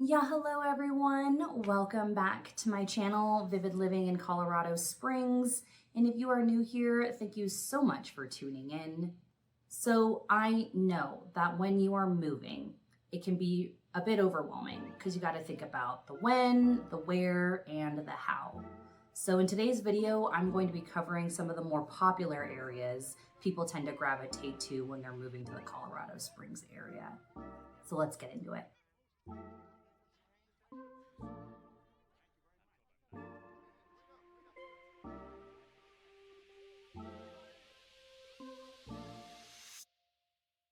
Yeah, hello everyone. Welcome back to my channel, Vivid Living in Colorado Springs. And if you are new here, thank you so much for tuning in. So I know that when you are moving, it can be a bit overwhelming because you got to think about the when, the where, and the how. So in today's video, I'm going to be covering some of the more popular areas people tend to gravitate to when they're moving to the Colorado Springs area. So let's get into it.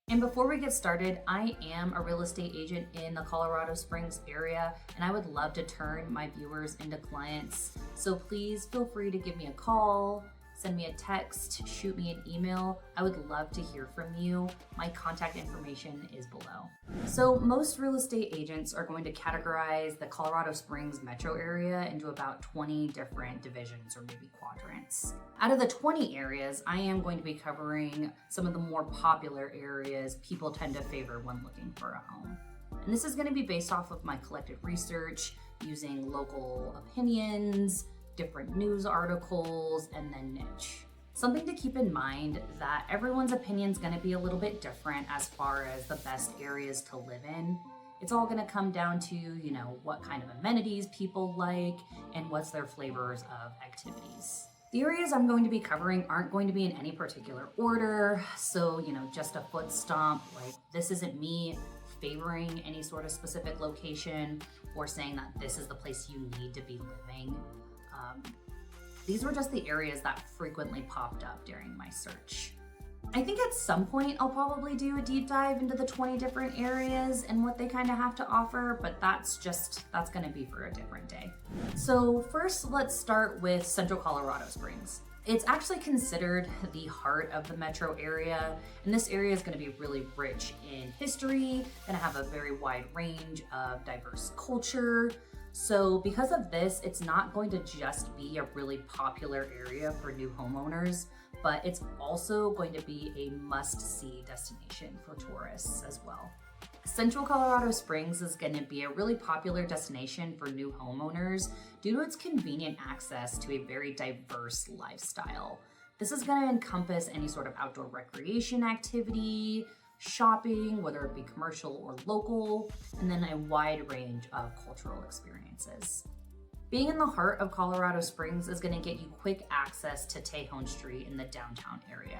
And before we get started, I am a real estate agent in the Colorado Springs area, and I would love to turn my viewers into clients. So please feel free to give me a call, send me a text, shoot me an email. I would love to hear from you. My contact information is below. So most real estate agents are going to categorize the Colorado Springs metro area into about 20 different divisions or maybe quadrants. Out of the 20 areas, I am going to be covering some of the more popular areas people tend to favor when looking for a home. And this is going to be based off of my collective research using local opinions, different news articles, and then niche. Something to keep in mind that everyone's opinion is going to be a little bit different as far as the best areas to live in. It's all going to come down to, what kind of amenities people like and what's their flavors of activities. The areas I'm going to be covering aren't going to be in any particular order. So, just a foot stomp, like this isn't me favoring any sort of specific location or saying that this is the place you need to be living. These were just the areas that frequently popped up during my search. I think at some point I'll probably do a deep dive into the 20 different areas and what they kind of have to offer, but that's gonna be for a different day. So first, let's start with Central Colorado Springs. It's actually considered the heart of the metro area, and this area is going to be really rich in history, going to have a very wide range of diverse culture. So because of this, it's not going to just be a really popular area for new homeowners, but it's also going to be a must-see destination for tourists as well. Central Colorado Springs is going to be a really popular destination for new homeowners due to its convenient access to a very diverse lifestyle. This is going to encompass any sort of outdoor recreation activity, shopping, whether it be commercial or local, and then a wide range of cultural experiences. Being in the heart of Colorado Springs is going to get you quick access to Tejon Street in the downtown area.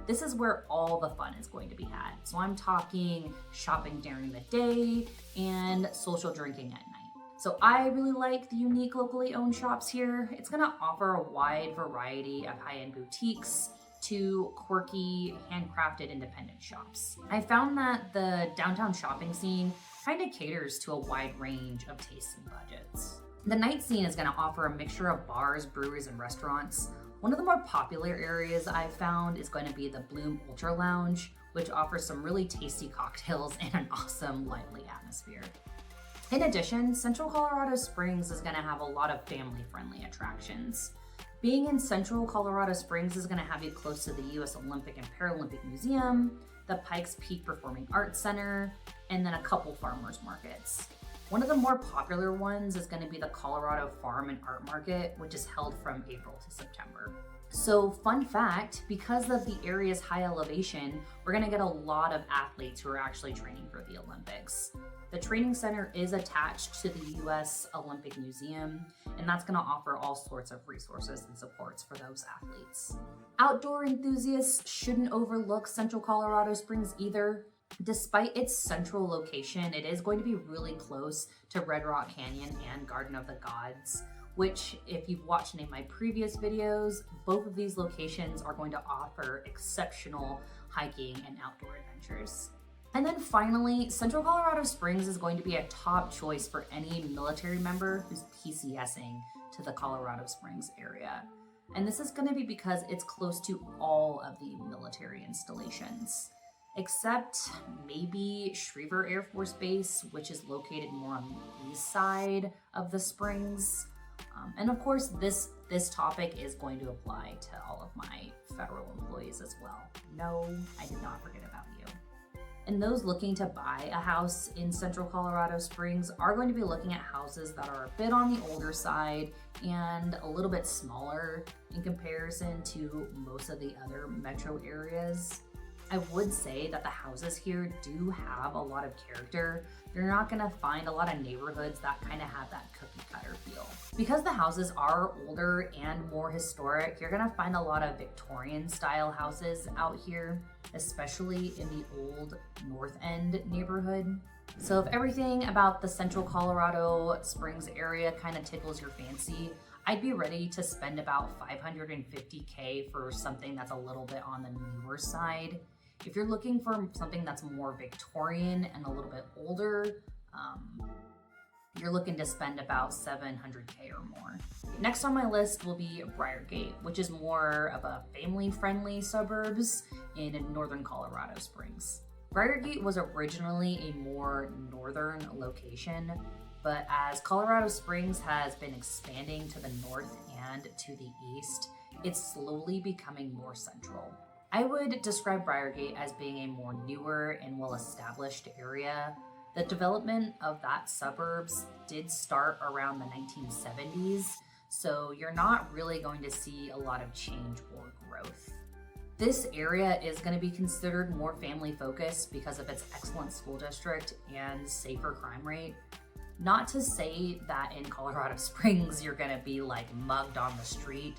This is where all the fun is going to be had. So I'm talking shopping during the day and social drinking at night. So I really like the unique locally owned shops here. It's going to offer a wide variety of high-end boutiques to quirky, handcrafted independent shops. I found that the downtown shopping scene kind of caters to a wide range of tastes and budgets. The night scene is going to offer a mixture of bars, breweries, and restaurants. One of the more popular areas I've found is going to be the Bloom Ultra Lounge, which offers some really tasty cocktails and an awesome, lively atmosphere. In addition, Central Colorado Springs is going to have a lot of family-friendly attractions. Being in Central Colorado Springs is going to have you close to the U.S. Olympic and Paralympic Museum, the Pikes Peak Performing Arts Center, and then a couple farmers markets. One of the more popular ones is going to be the Colorado Farm and Art Market, which is held from April to September. So fun fact, because of the area's high elevation, we're going to get a lot of athletes who are actually training for the Olympics. The training center is attached to the U.S. Olympic Museum, and that's going to offer all sorts of resources and supports for those athletes. Outdoor enthusiasts shouldn't overlook Central Colorado Springs either. Despite its central location, it is going to be really close to Red Rock Canyon and Garden of the Gods, which, if you've watched any of my previous videos, both of these locations are going to offer exceptional hiking and outdoor adventures. And then finally, Central Colorado Springs is going to be a top choice for any military member who's PCSing to the Colorado Springs area. And this is going to be because it's close to all of the military installations, except maybe Schriever Air Force Base, which is located more on the east side of the Springs. And of course, this topic is going to apply to all of my federal employees as well. No, I did not forget about you. And those looking to buy a house in central Colorado Springs are going to be looking at houses that are a bit on the older side and a little bit smaller in comparison to most of the other metro areas. I would say that the houses here do have a lot of character. You're not gonna find a lot of neighborhoods that kind of have that cookie cutter feel. Because the houses are older and more historic, you're gonna find a lot of Victorian style houses out here, especially in the old North End neighborhood. So if everything about the central Colorado Springs area kind of tickles your fancy, I'd be ready to spend about $550K for something that's a little bit on the newer side. If you're looking for something that's more Victorian and a little bit older, you're looking to spend about $700K or more. Next on my list will be Briargate, which is more of a family-friendly suburbs in northern Colorado Springs. Briargate was originally a more northern location, but as Colorado Springs has been expanding to the north and to the east, it's slowly becoming more central. I would describe Briargate as being a more newer and well-established area. The development of that suburbs did start around the 1970s, so you're not really going to see a lot of change or growth. This area is going to be considered more family-focused because of its excellent school district and safer crime rate. Not to say that in Colorado Springs you're going to be like mugged on the street.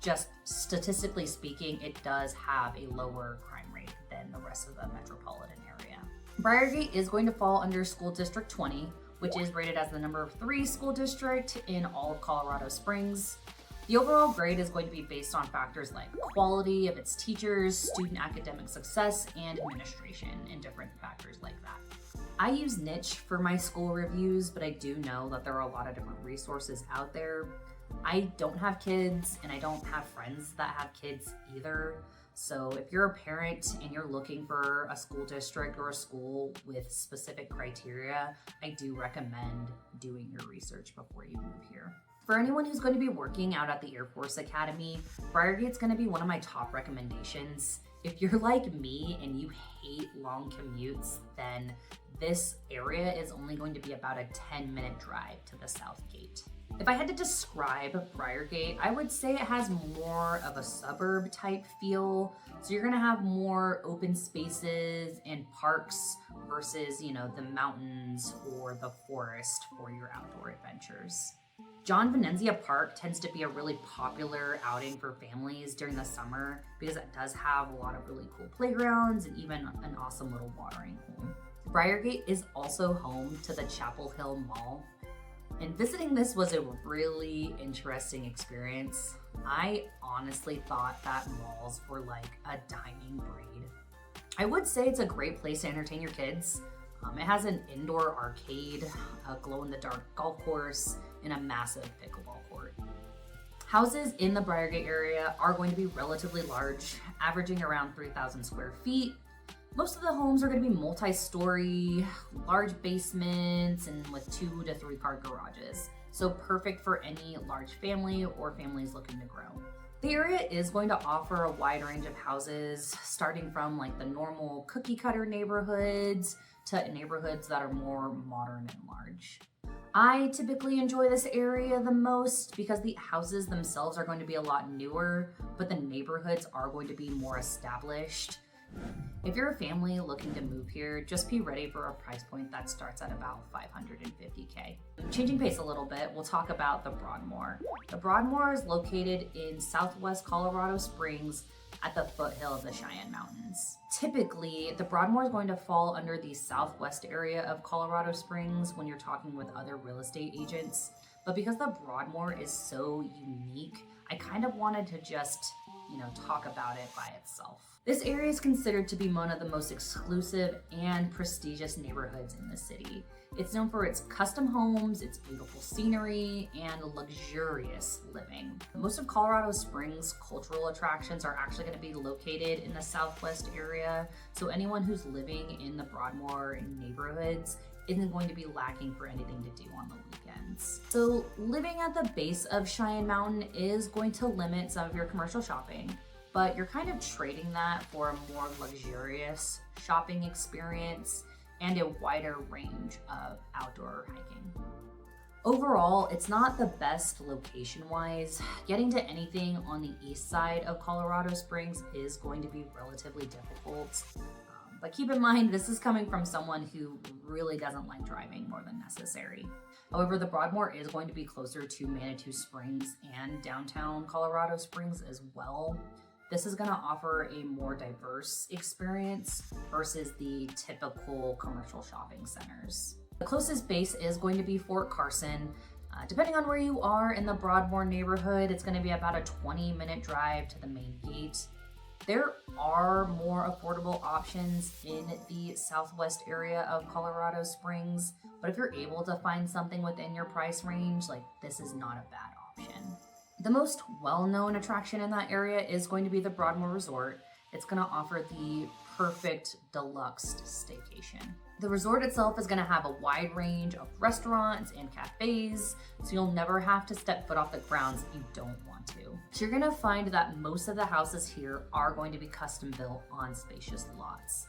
Just statistically speaking, it does have a lower crime rate than the rest of the metropolitan area. Briargate is going to fall under School District 20, which is rated as the number 3 school district in all of Colorado Springs. The overall grade is going to be based on factors like quality of its teachers, student academic success, and administration, and different factors like that. I use Niche for my school reviews, but I do know that there are a lot of different resources out there. I don't have kids and I don't have friends that have kids either. So if you're a parent and you're looking for a school district or a school with specific criteria, I do recommend doing your research before you move here. For anyone who's going to be working out at the Air Force Academy, Briargate's going to be one of my top recommendations. If you're like me and you hate long commutes, then this area is only going to be about a 10-minute drive to the South Gate. If I had to describe Briargate, I would say it has more of a suburb type feel. So you're gonna have more open spaces and parks versus, the mountains or the forest for your outdoor adventures. John Venenzia Park tends to be a really popular outing for families during the summer because it does have a lot of really cool playgrounds and even an awesome little watering hole. Briargate is also home to the Chapel Hill Mall. And visiting this was a really interesting experience. I honestly thought that malls were like a dying breed. I would say it's a great place to entertain your kids. It has an indoor arcade, a glow-in-the-dark golf course, and a massive pickleball court. Houses in the Briargate area are going to be relatively large, averaging around 3,000 square feet. Most of the homes are going to be multi-story, large basements, and with 2 to 3 car garages. So perfect for any large family or families looking to grow. The area is going to offer a wide range of houses, starting from like the normal cookie cutter neighborhoods to neighborhoods that are more modern and large. I typically enjoy this area the most because the houses themselves are going to be a lot newer, but the neighborhoods are going to be more established. If you're a family looking to move here, just be ready for a price point that starts at about $550K. Changing pace a little bit, we'll talk about the Broadmoor. The Broadmoor is located in southwest Colorado Springs at the foothill of the Cheyenne Mountains. Typically, the Broadmoor is going to fall under the southwest area of Colorado Springs when you're talking with other real estate agents. But because the Broadmoor is so unique, I kind of wanted to just, talk about it by itself. This area is considered to be one of the most exclusive and prestigious neighborhoods in the city. It's known for its custom homes, its beautiful scenery, and luxurious living. Most of Colorado Springs' cultural attractions are actually going to be located in the southwest area, so anyone who's living in the Broadmoor neighborhoods isn't going to be lacking for anything to do on the weekends. So living at the base of Cheyenne Mountain is going to limit some of your commercial shopping, but you're kind of trading that for a more luxurious shopping experience and a wider range of outdoor hiking. Overall, it's not the best location-wise. Getting to anything on the east side of Colorado Springs is going to be relatively difficult. But keep in mind, this is coming from someone who really doesn't like driving more than necessary. However, the Broadmoor is going to be closer to Manitou Springs and downtown Colorado Springs as well. This is going to offer a more diverse experience versus the typical commercial shopping centers. The closest base is going to be Fort Carson. Depending on where you are in the Broadmoor neighborhood, it's going to be about a 20-minute drive to the main gate. There are more affordable options in the southwest area of Colorado Springs, but if you're able to find something within your price range, like, this is not a bad option. The most well-known attraction in that area is going to be the Broadmoor Resort. It's going to offer the perfect deluxe staycation. The resort itself is going to have a wide range of restaurants and cafes, so you'll never have to step foot off the grounds if you don't want to. So you're going to find that most of the houses here are going to be custom built on spacious lots.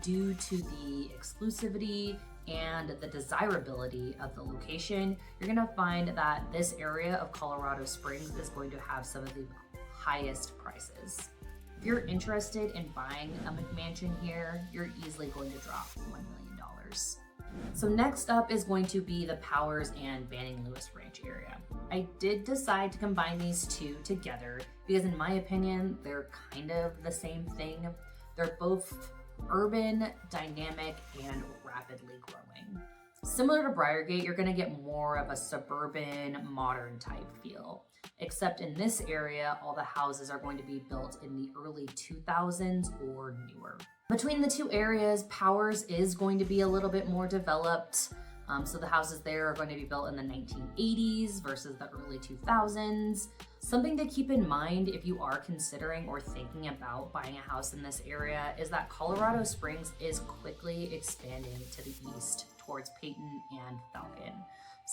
Due to the exclusivity and the desirability of the location, you're going to find that this area of Colorado Springs is going to have some of the highest prices. If you're interested in buying a McMansion here, you're easily going to drop $1 million. So next up is going to be the Powers and Banning Lewis Ranch area. I did decide to combine these two together because in my opinion, they're kind of the same thing. They're both urban, dynamic, and rapidly growing. Similar to Briargate, you're gonna get more of a suburban, modern type feel. Except in this area, all the houses are going to be built in the early 2000s or newer. Between the two areas, Powers is going to be a little bit more developed. So the houses there are going to be built in the 1980s versus the early 2000s. Something to keep in mind if you are considering or thinking about buying a house in this area is that Colorado Springs is quickly expanding to the east towards Peyton and Falcon.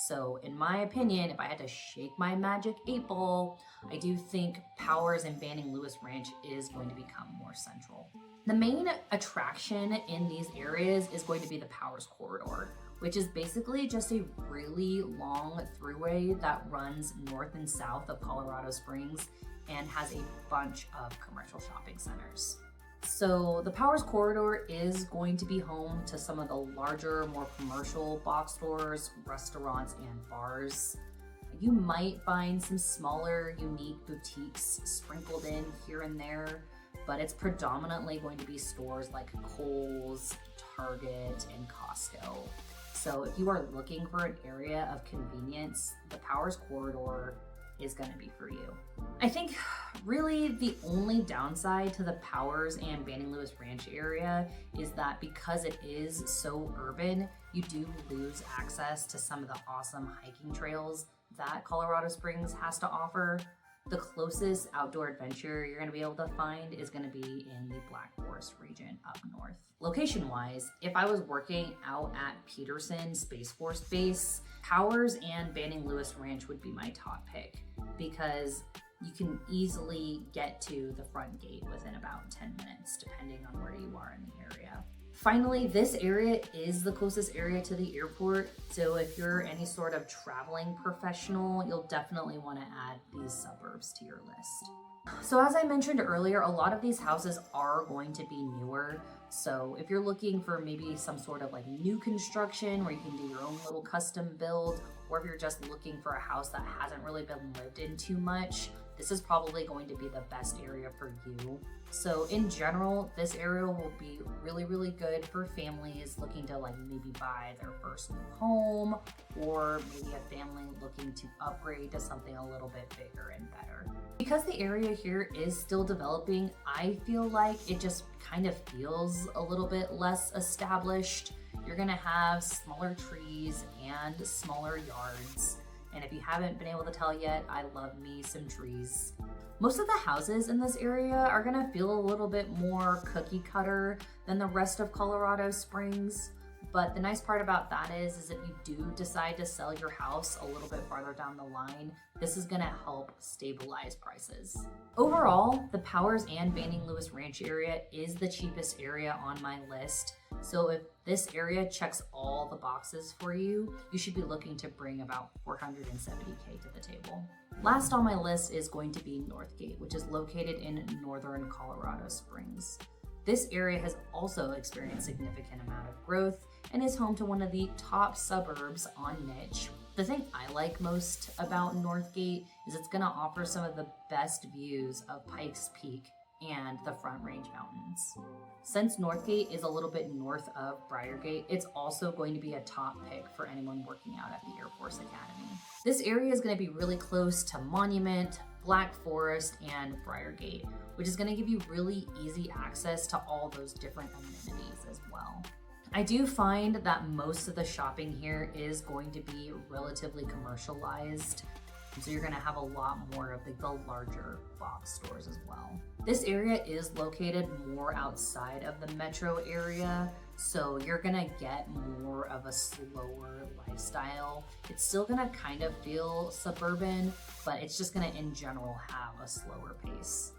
So in my opinion, if I had to shake my magic 8-ball, I do think Powers and Banning Lewis Ranch is going to become more central. The main attraction in these areas is going to be the Powers Corridor, which is basically just a really long throughway that runs north and south of Colorado Springs and has a bunch of commercial shopping centers. So the Powers Corridor is going to be home to some of the larger, more commercial box stores, restaurants, and bars. You might find some smaller, unique boutiques sprinkled in here and there, but it's predominantly going to be stores like Kohl's, Target, and Costco. So if you are looking for an area of convenience, the Powers Corridor is going to be for you. I think really the only downside to the Powers and Banning Lewis Ranch area is that because it is so urban, you do lose access to some of the awesome hiking trails that Colorado Springs has to offer. The closest outdoor adventure you're going to be able to find is going to be in the Black Forest region up north. Location-wise, if I was working out at Peterson Space Force Base, Powers and Banning Lewis Ranch would be my top pick because you can easily get to the front gate within about 10 minutes, depending on where you are in the area. Finally, this area is the closest area to the airport, so if you're any sort of traveling professional, you'll definitely want to add these suburbs to your list. So as I mentioned earlier, a lot of these houses are going to be newer. So if you're looking for maybe some sort of like new construction where you can do your own little custom build, or if you're just looking for a house that hasn't really been lived in too much, this is probably going to be the best area for you. So in general, this area will be really, really good for families looking to like maybe buy their first new home, or maybe a family looking to upgrade to something a little bit bigger and better. Because the area here is still developing, I feel like it just kind of feels a little bit less established. You're gonna have smaller trees and smaller yards. And if you haven't been able to tell yet, I love me some trees. Most of the houses in this area are gonna feel a little bit more cookie cutter than the rest of Colorado Springs, But the nice part about that is if you do decide to sell your house a little bit farther down the line, this is gonna help stabilize prices. Overall, the Powers and Banning Lewis Ranch area is the cheapest area on my list. So if this area checks all the boxes for you, you should be looking to bring about $470K to the table. Last on my list is going to be Northgate, which is located in northern Colorado Springs. This area has also experienced significant amount of growth and is home to one of the top suburbs on niche. The thing I like most about Northgate is it's gonna offer some of the best views of Pikes Peak and the Front Range Mountains. Since Northgate is a little bit north of Briargate, it's also going to be a top pick for anyone working out at the Air Force Academy. This area is going to be really close to Monument, Black Forest, and Briargate, which is going to give you really easy access to all those different amenities as well. I do find that most of the shopping here is going to be relatively commercialized, so you're gonna have a lot more of the larger box stores as well. This area is located more outside of the metro area, so you're gonna get more of a slower lifestyle. It's still gonna kind of feel suburban, but it's just gonna in general have a slower pace.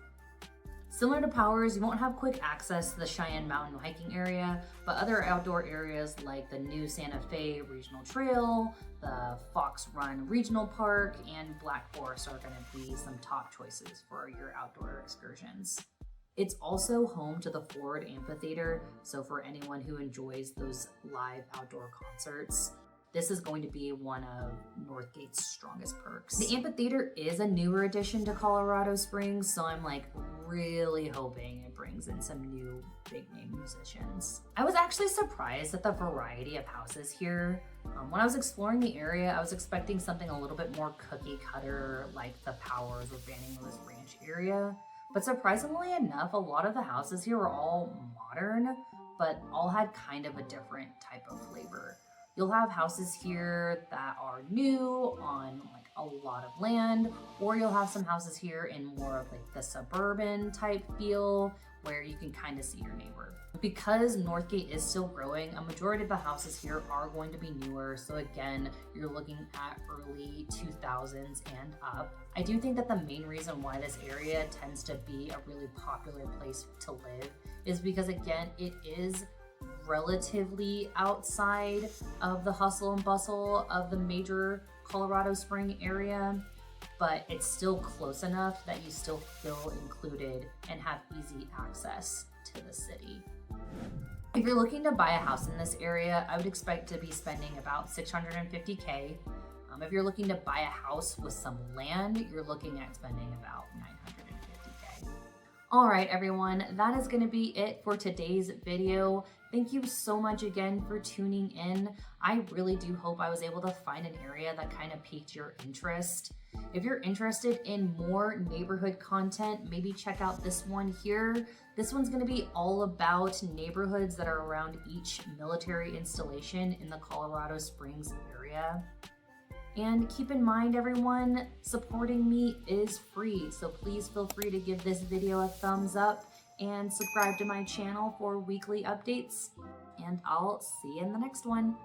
Similar to Powers, you won't have quick access to the Cheyenne Mountain hiking area, but other outdoor areas like the new Santa Fe Regional Trail, the Fox Run Regional Park, and Black Forest are going to be some top choices for your outdoor excursions. It's also home to the Ford Amphitheater, so for anyone who enjoys those live outdoor concerts, this is going to be one of Northgate's strongest perks. The amphitheater is a newer addition to Colorado Springs, so I'm really hoping it brings in some new big name musicians. I was actually surprised at the variety of houses here. When I was exploring the area, I was expecting something a little bit more cookie cutter like the Powers or Banning Lewis Ranch area. But surprisingly enough, a lot of the houses here were all modern, but all had kind of a different type of flavor. You'll have houses here that are new on a lot of land, or you'll have some houses here in more of the suburban type feel where you can kind of see your neighbor. Because Northgate is still growing, a majority of the houses here are going to be newer. So again, you're looking at early 2000s and up. I do think that the main reason why this area tends to be a really popular place to live is because again, it is relatively outside of the hustle and bustle of the major Colorado Spring area, but it's still close enough that you still feel included and have easy access to the city. If you're looking to buy a house in this area, I would expect to be spending about $650K. If you're looking to buy a house with some land, you're looking at spending about $950K. All right, everyone, that is going to be it for today's video. Thank you so much again for tuning in. I really do hope I was able to find an area that kind of piqued your interest. If you're interested in more neighborhood content, maybe check out this one here. This one's going to be all about neighborhoods that are around each military installation in the Colorado Springs area. And keep in mind, everyone, supporting me is free, so please feel free to give this video a thumbs up and subscribe to my channel for weekly updates. And I'll see you in the next one.